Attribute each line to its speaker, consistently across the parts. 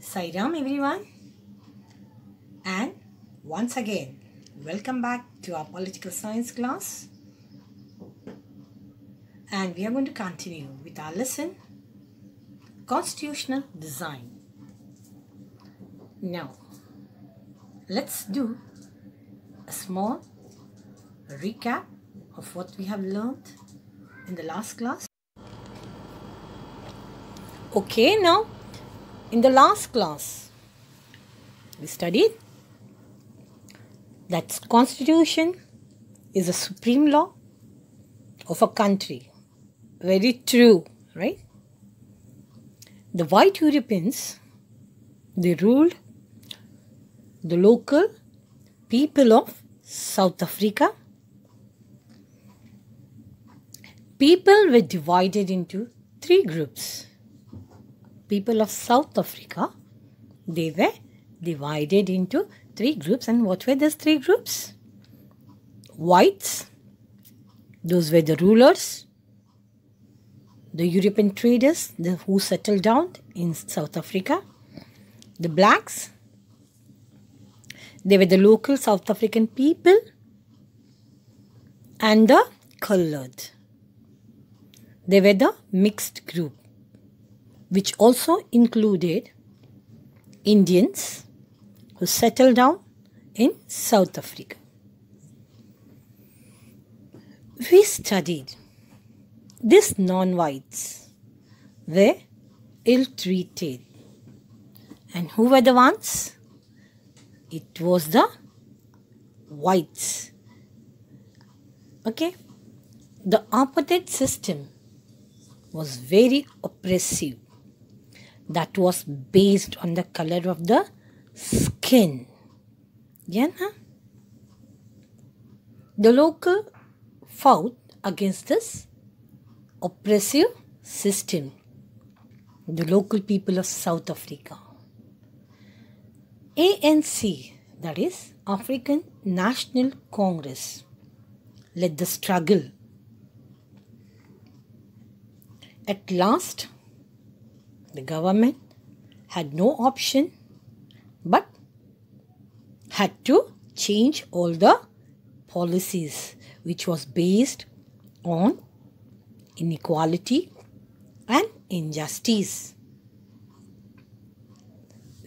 Speaker 1: Sairam everyone, and once again welcome back to our political science class, and we are going to continue with our lesson constitutional design. Now let's do a small recap of what we have learned in the last class. Okay, now in the last class we studied that constitution is a supreme law of a country. Very true, right? The white Europeans, they ruled the local people of South Africa. People were divided into three groups. People of South Africa, they were divided into three groups. And what were those three groups? Whites, those were the rulers. The European traders who settled down in South Africa. The blacks, they were the local South African people. And the colored, they were the mixed group, which also included Indians who settled down in South Africa. We studied these non-whites were ill-treated. And who were the ones? It was the whites. Okay? The apartheid system was very oppressive. That was based on the color of the skin. Yeah, na? The local fought against this oppressive system. The local people of South Africa. ANC, that is African National Congress, led the struggle. At last, the government had no option but had to change all the policies which was based on inequality and injustice.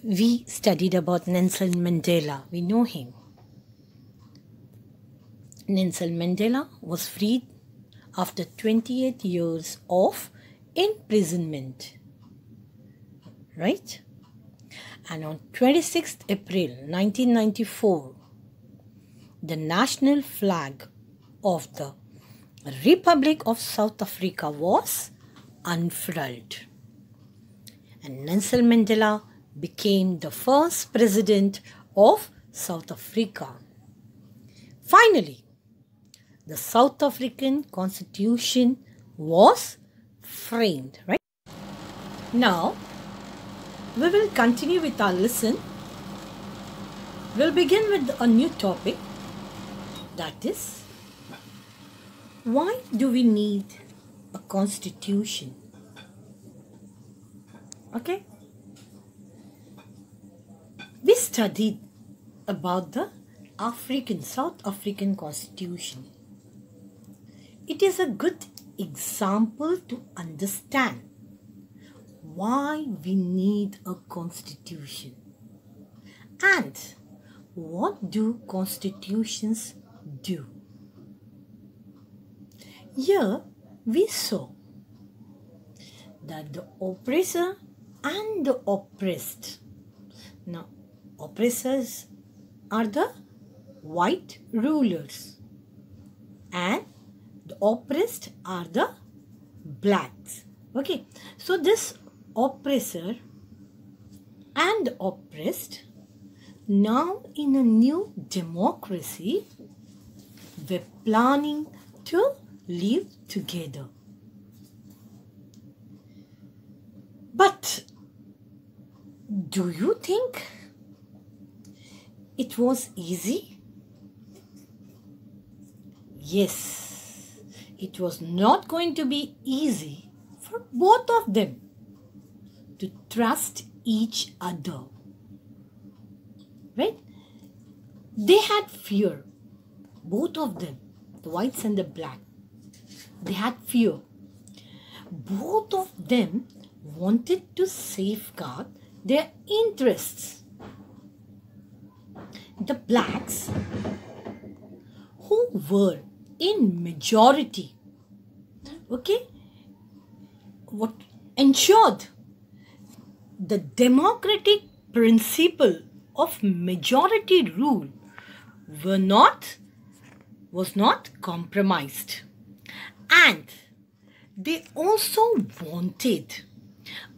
Speaker 1: We studied about Nelson Mandela. We know him. Nelson Mandela was freed after 28 years of imprisonment. Right? And on 26th April 1994, the national flag of the Republic of South Africa was unfurled. And Nelson Mandela became the first president of South Africa. Finally, the South African Constitution was framed, right? Now, we will continue with our lesson. We'll begin with a new topic, that is, why do we need a constitution? Okay? We studied about the South African Constitution. It is a good example to understand why we need a constitution and what do constitutions do. Here we saw that the oppressor and the oppressed. Now, oppressors are the white rulers and the oppressed are the blacks. Okay, so this oppressor and oppressed, now in a new democracy, we're planning to live together. But do you think it was easy? Yes, it was not going to be easy for both of them to trust each other. Right? They had fear. Both of them, the whites and the black, they had fear. Both of them wanted to safeguard their interests. The blacks, who were in majority, what ensured the democratic principle of majority rule was not compromised. And they also wanted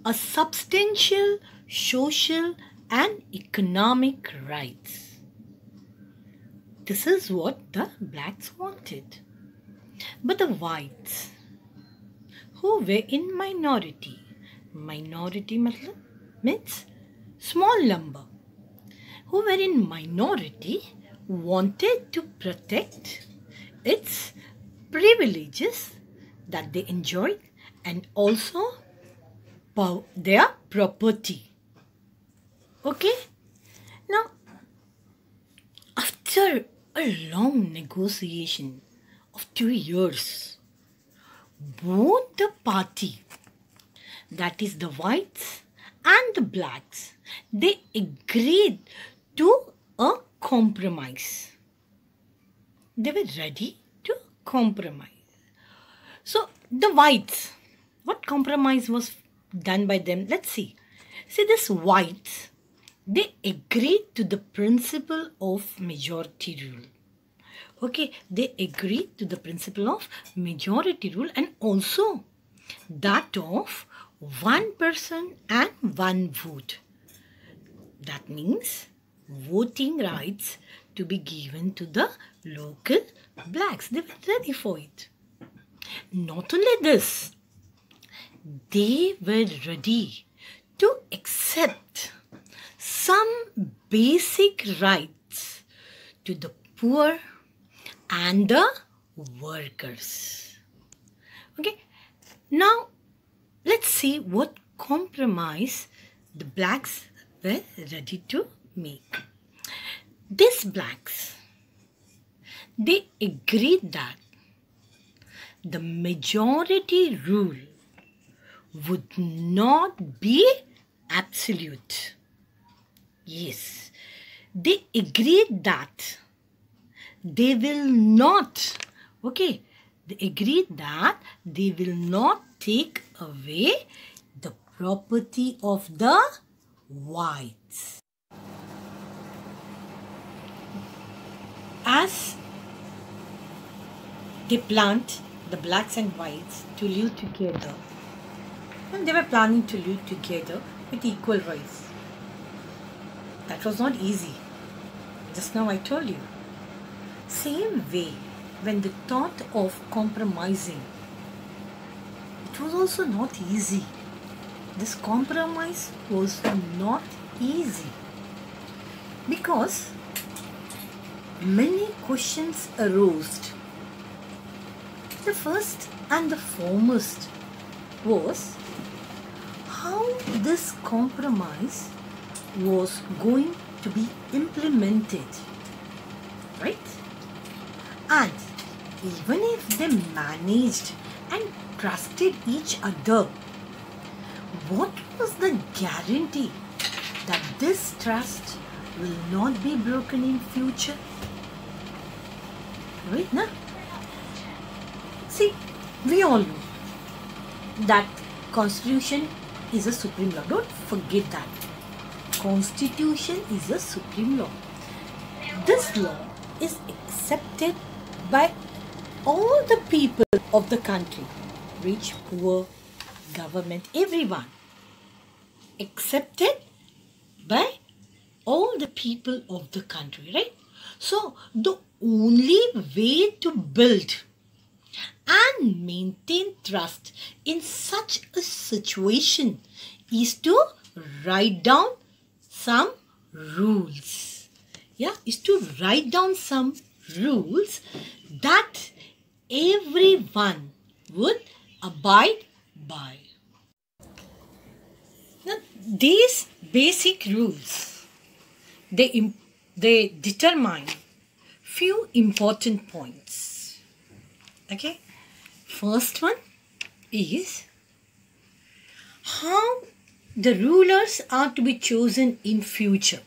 Speaker 1: a substantial social and economic rights. This is what the blacks wanted. But the whites, who were in minority means small number, who were in minority, wanted to protect its privileges that they enjoyed and also their property. Okay? Now, after a long negotiation of 2 years, both the party, that is the whites and the blacks, they agreed to a compromise. They were ready to compromise. So the whites, what compromise was done by them? Let's see. See, this whites, they agreed to the principle of majority rule. Okay, they agreed to the principle of majority rule and also that of one person and one vote. That means voting rights to be given to the local blacks. They were ready for it. Not only this, they were ready to accept some basic rights to the poor and the workers. Okay, now let's see what compromise the blacks were ready to make. These blacks, they agreed that the majority rule would not be absolute. Yes, they agreed that they will not, they agreed that they will not take away the property of the whites. As they planned, the blacks and whites, to live together, and they were planning to live together with equal rights. That was not easy. Just now I told you. Same way, when they thought of compromising, it was also not easy. This compromise was not easy because many questions arose. The first and the foremost was how this compromise was going to be implemented, right? And even if they managed and trusted each other, what was the guarantee that this trust will not be broken in future? Right now? See, we all know that Constitution is a supreme law. Don't forget that. Constitution is a supreme law. This law is accepted by all the people of the country, rich, poor, government, everyone. Accepted by all the people of the country, right? So, the only way to build and maintain trust in such a situation is to write down some rules. Yeah, is to write down some rules that everyone would abide by. Now, these basic rules, they determine few important points. Okay, first one is how the rulers are to be chosen in future.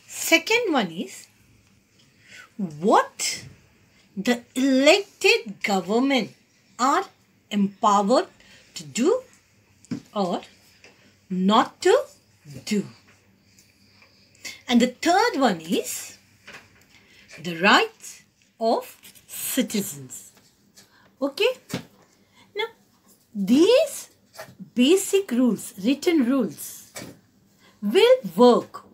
Speaker 1: Second one is what the elected government are empowered to do or not to do. And the third one is the rights of citizens. Okay? Now, these basic rules, written rules, will work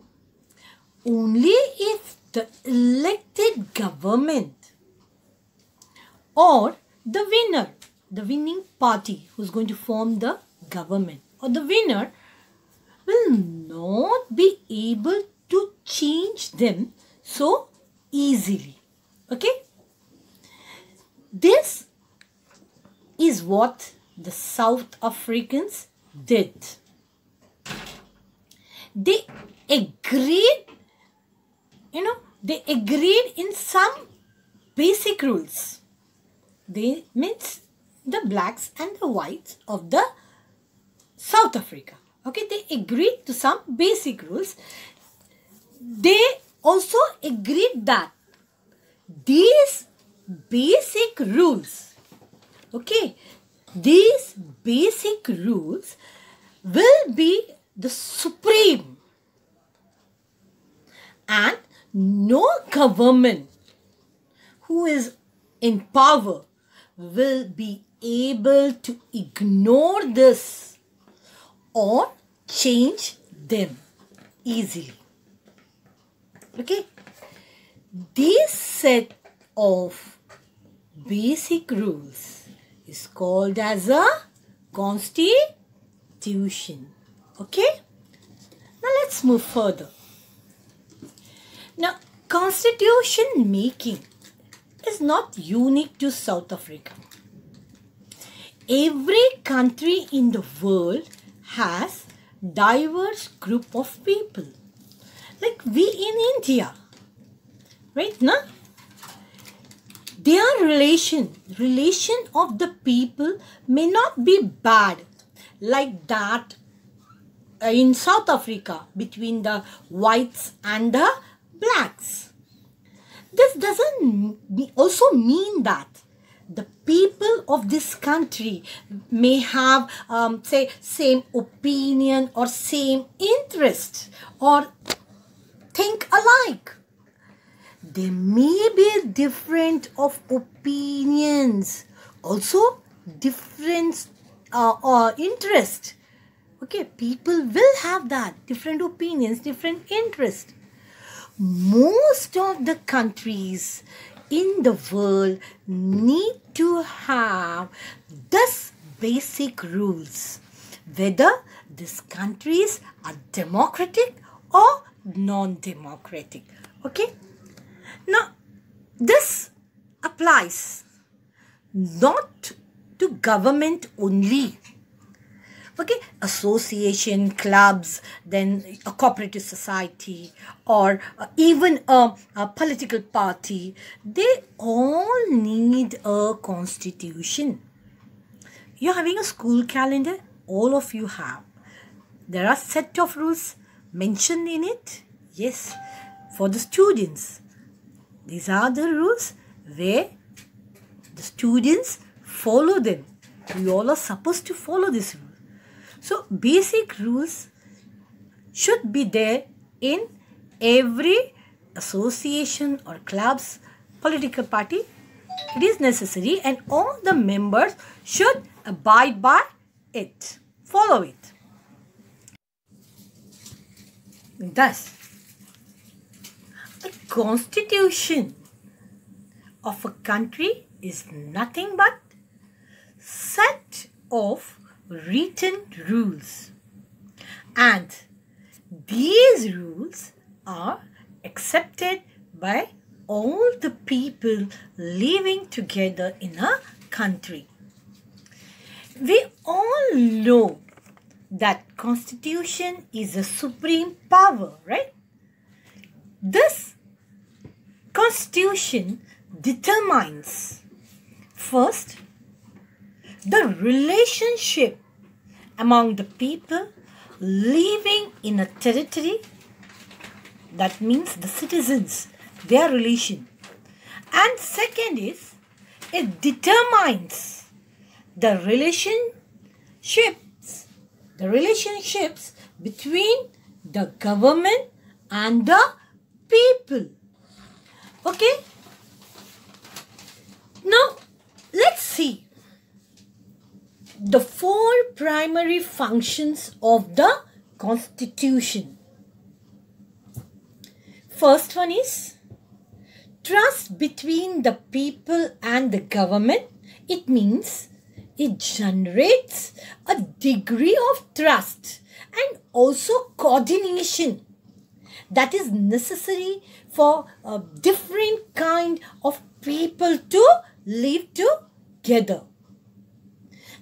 Speaker 1: only if the elected government or the winning party who's going to form the government or the winner will not be able to change them so easily. Okay? This is what the South Africans did. They agreed, they agreed in some basic rules. They means the blacks and the whites of the South Africa. Okay, they agreed to some basic rules. They also agreed that these basic rules, okay, these basic rules will be the supreme, and no government who is in power will be able to ignore this or change them easily. Okay, this set of basic rules is called as a constitution. Okay, now let's move further. Now, constitution making is not unique to South Africa. Every country in the world has diverse group of people. Like we in India, right now, their relation of the people may not be bad like that in South Africa between the whites and the blacks. This doesn't also mean that the people of this country may have, say, same opinion or same interest or think alike. There may be different of opinions, also different interest. Okay, people will have that, different opinions, different interest. Most of the countries in the world need to have this basic rules, whether these countries are democratic or non-democratic. Okay, now this applies not to government only. Okay, association, clubs, then a cooperative society, or even a political party, they all need a constitution. You're having a school calendar, all of you have. There are set of rules mentioned in it. Yes, for the students. These are the rules where the students follow them. We all are supposed to follow this rule. So, basic rules should be there in every association or clubs, political party. It is necessary and all the members should abide by it, follow it. Thus, a constitution of a country is nothing but set of written rules, and these rules are accepted by all the people living together in a country. We all know that Constitution is a supreme power, right? This Constitution determines first the relationship among the people living in a territory, that means the citizens, their relation. And second is, it determines the relationships between the government and the people. Okay? Now, let's see the four primary functions of the Constitution. First one is trust between the people and the government. It means it generates a degree of trust and also coordination that is necessary for a different kind of people to live together.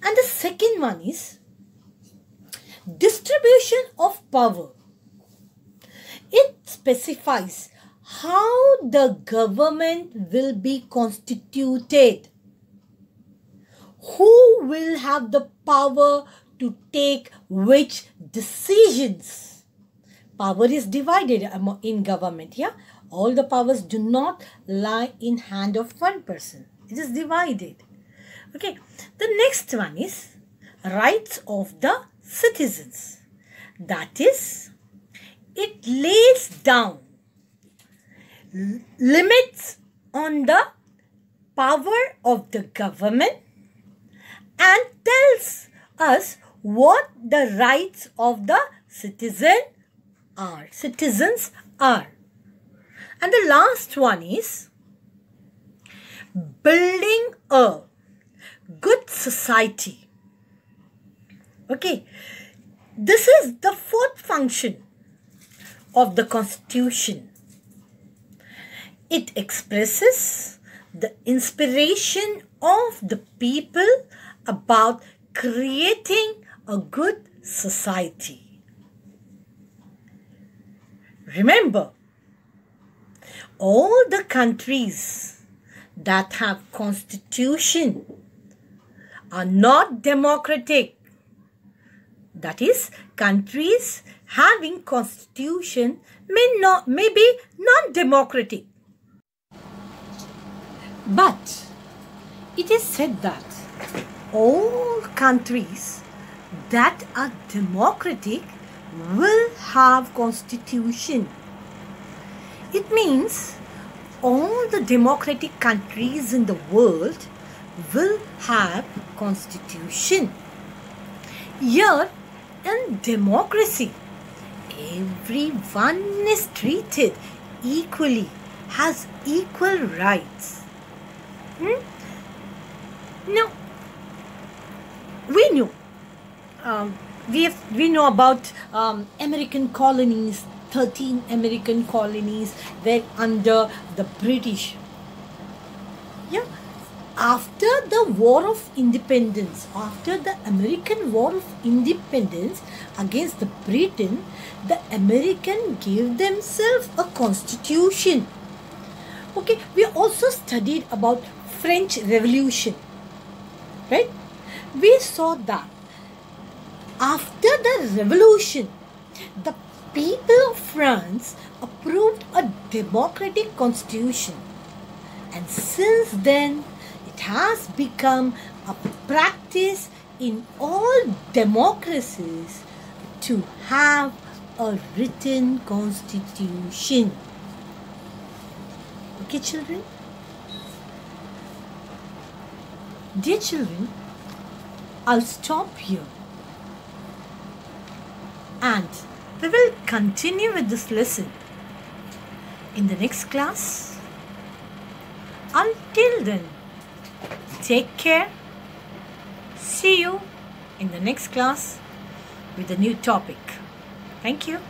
Speaker 1: And the second one is distribution of power. It specifies how the government will be constituted, who will have the power to take which decisions. Power is divided in government, yeah? All the powers do not lie in hand of one person. It is divided. Okay, the next one is rights of the citizens. That is, it lays down limits on the power of the government and tells us what the rights of the citizens are. And the last one is building a good society. Okay, this is the fourth function of the Constitution. It expresses the inspiration of the people about creating a good society. Remember, all the countries that have constitution are not democratic. That is, countries having constitution may be non-democratic. But it is said that all countries that are democratic will have constitution. It means all the democratic countries in the world will have constitution. Here in democracy, everyone is treated equally, has equal rights. Now, we know about American colonies. 13 American colonies were under the British. Yeah. After the War of Independence, after the American War of Independence against the Britain, the American gave themselves a constitution. Okay, we also studied about French Revolution, right? We saw that after the revolution, the people of France approved a democratic constitution, and since then it has become a practice in all democracies to have a written constitution. Okay, children? Dear children, I'll stop here and we will continue with this lesson in the next class. Until then, take care. See you in the next class with a new topic. Thank you.